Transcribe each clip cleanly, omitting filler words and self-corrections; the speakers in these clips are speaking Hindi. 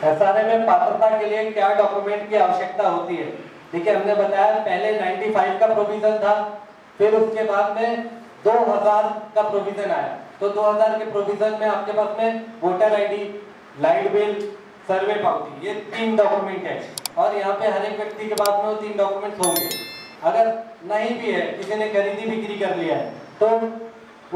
एसआरए में पात्रता के लिए क्या डॉक्यूमेंट की आवश्यकता होती है? देखिए, हमने बताया पहले 95 का प्रोविजन था, फिर उसके बाद में 2000 का प्रोविजन आया। तो 2000 के प्रोविजन में आपके पास में voter ID, light bill, survey पावती, ये 3 डॉक्यूमेंट है। और यहाँ पे हर एक व्यक्ति के पास में वो 3 डॉक्यूमेंट्स होंगे। अगर नहीं भी है, किसी ने खरीदी बिक्री कर लिया है, तो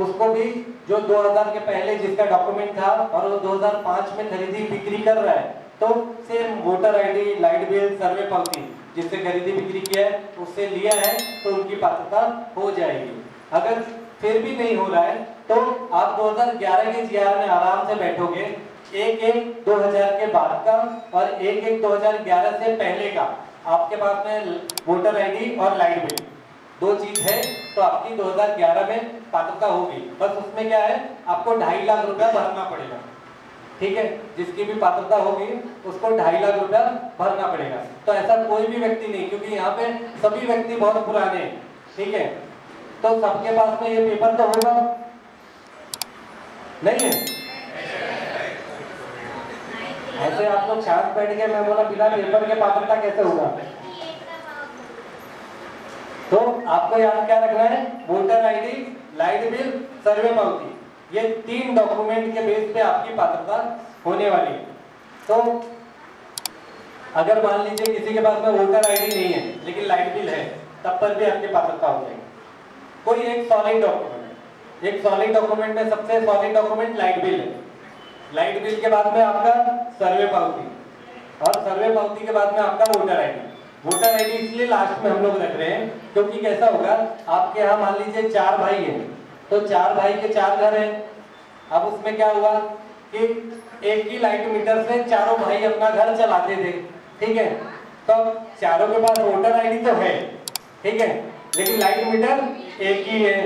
उसको भी जो 2000 के पहले जिसका डॉक्यूमेंट था और वो 2005 में खरीदी बिक्री कर रहा है, तो same voter ID, light bill, survey पावती जिससे खरीदी बिक्री किया है उससे लिया है, तो उनकी पात्रता हो जाएगी। अगर फिर भी नहीं हो रहा है तो आप 2011 के जीआर में आराम से बैठोगे, 1/1/2000 के बाद का और 1/1/2011 से पहले का आपके पास में वोटर आईडी और लाइट बिल 2 चीज है, तो आपकी 2011 में पात्रता होगी। बस उसमें क्या है, आपको 2.5 लाख रुपया भरना पड़ेगा। ठीक है, जिसकी भी पात्रता होगी उसको 2.5 लाख रुपया भरना पड़ेगा। तो ऐसा कोई भी व्यक्ति नहीं, क्योंकि यहाँ पे सभी व्यक्ति बहुत पुराने हैं। ठीक है, तो सबके पास में ये पेपर तो होगा नहीं है? ऐसे आप लोग शांत बैठ के, मैं बोला बिना पेपर के पात्रता कैसे होगा? तो आपको याद क्या रखना है, voter ID, light bill, survey पावती, ये 3 डॉक्यूमेंट के बेस पे आपकी पात्रता होने वाली है। तो अगर मान लीजिए किसी के पास में वोटर आईडी नहीं है लेकिन लाइट बिल है, तब पर भी आपकी पात्रता हो जाएगी। कोई एक सॉलिड डॉक्यूमेंट है, एक सॉलिड डॉक्यूमेंट में सबसे सॉलिड डॉक्यूमेंट लाइट बिल है। लाइट बिल के बाद में आपका सर्वे पावती, और सर्वे पावती के बाद में आपका वोटर आईडी। वोटर आईडी इसलिए लास्ट में हम लोग रख रहे हैं क्योंकि कैसा होगा, आपके यहाँ मान लीजिए 4 भाई हैं, तो 4 भाई के 4 घर हैं। अब उसमें क्या हुआ कि एक ही लाइट मीटर से चारों भाई अपना घर चलाते थे। ठीक है, तो चारों के पास वोटर आईडी तो है, ठीक है, लेकिन लाइट मीटर एक ही है,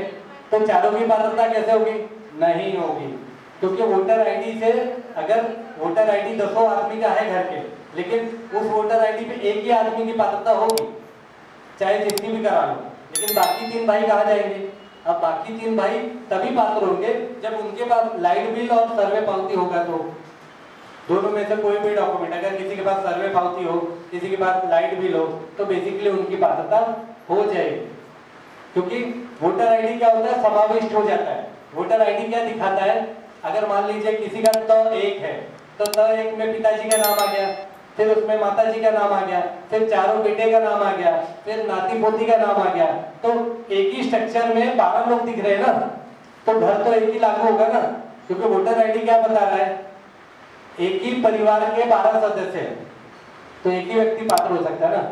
तो चारों की पात्रता कैसे होगी? नहीं होगी, क्योंकि वोटर आईडी से, अगर वोटर आईडी 200 आदमी का है घर के, लेकिन उस वोटर आईडी पे एक ही आदमी की पात्रता होगी, चाहे जितनी भी करा लो, लेकिन बाकी 3 भाई कहाँ जाएंगे? अब बाकी 3 भाई तभी पात्र होंगे जब उनके पास लाइट बिल और सर्वे पावती होगा। तो दोनों में से कोई भी डॉक्यूमेंट, अगर किसी के पास सर्वे पावती हो, किसी के पास लाइट बिल हो, तो बेसिकली उनकी पात्रता हो जाएगी। क्योंकि वोटर आईडी क्या होता है, समाविष्ट हो जाता है। वोटर आईडी क्या दिखाता है, अगर मान लीजिए किसी का त1 है, तो त1 में पिताजी का नाम आ गया, फिर उसमें माताजी का नाम आ गया, फिर चारों बेटे का नाम आ गया, फिर नाती पोती का नाम आ गया, तो एक ही स्ट्रक्चर में 12 लोग दिख रहे हैं ना, तो घर तो एक ही लागू होगा ना, क्योंकि वोटर आईडी क्या बता रहा है, एक ही परिवार के 12 सदस्य हैं, तो एक ही व्यक्ति पात्र हो सकता है ना।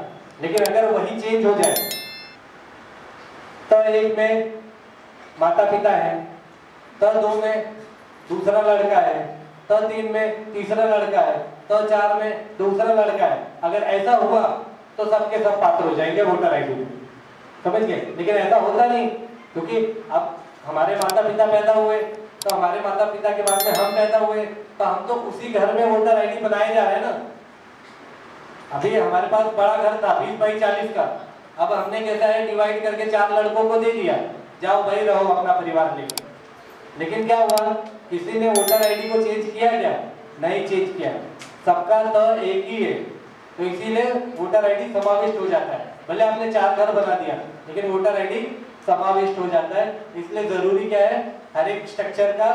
लेकिन अगर वही चेंज हो जाए, तो 1 में माता पिता है, तो 2 में दूसरा लड़का है, तो 3 में तीसरा लड़का है, तो 4 में दूसरा लड़का है। अगर ऐसा हुआ तो सबके सब पात्र हो जाएंगे वोटर आईडी में, समझ गए? लेकिन ऐसा होता नहीं, क्योंकि अब हमारे माता पिता पैदा हुए, तो हमारे माता पिता के बाद में हम पैदा हुए, तो हम तो उसी घर में वोटर आईडी बनाए जा रहे हैं ना। अभी हमारे पास बड़ा घर था 20/40 का, अब हमने कैसा है, डिवाइड करके 4 लड़कों को दे दिया, जाओ भाई रहो अपना परिवार लेकर। लेकिन क्या हुआ, किसी ने वोटर आईडी को चेंज किया क्या? नहीं चेंज किया, सबका तो एक ही है, तो इसीलिए वोटर आईडी समाविष्ट हो जाता है। भले आपने 4 घर बना दिया, लेकिन वोटर आईडी समाविष्ट हो जाता है। इसलिए जरूरी क्या है, हर एक स्ट्रक्चर का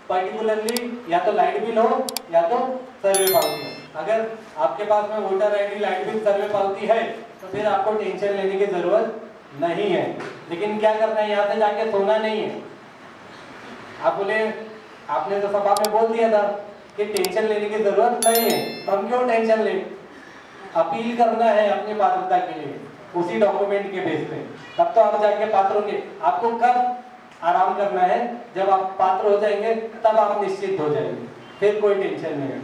पर्टिकुलरली या तो लाइट बिल हो या तो सर्वे पावती हो। अगर आपके पास में voter ID, light bill, survey पावती है, तो फिर आपको टेंशन लेने की जरूरत नहीं है। लेकिन क्या करना है, यहाँ से जाके सोना नहीं है। आप बोले, आपने तो सभा में बोल दिया था कि टेंशन लेने की जरूरत नहीं है, तो हम क्यों टेंशन ले? अपील करना है अपनी पात्रता के लिए उसी डॉक्यूमेंट के बेस पे, तब तो आप जाके पात्र होंगे। आपको कब आराम करना है, जब आप पात्र हो जाएंगे तब आप निश्चित हो जाएंगे, फिर कोई टेंशन नहीं है।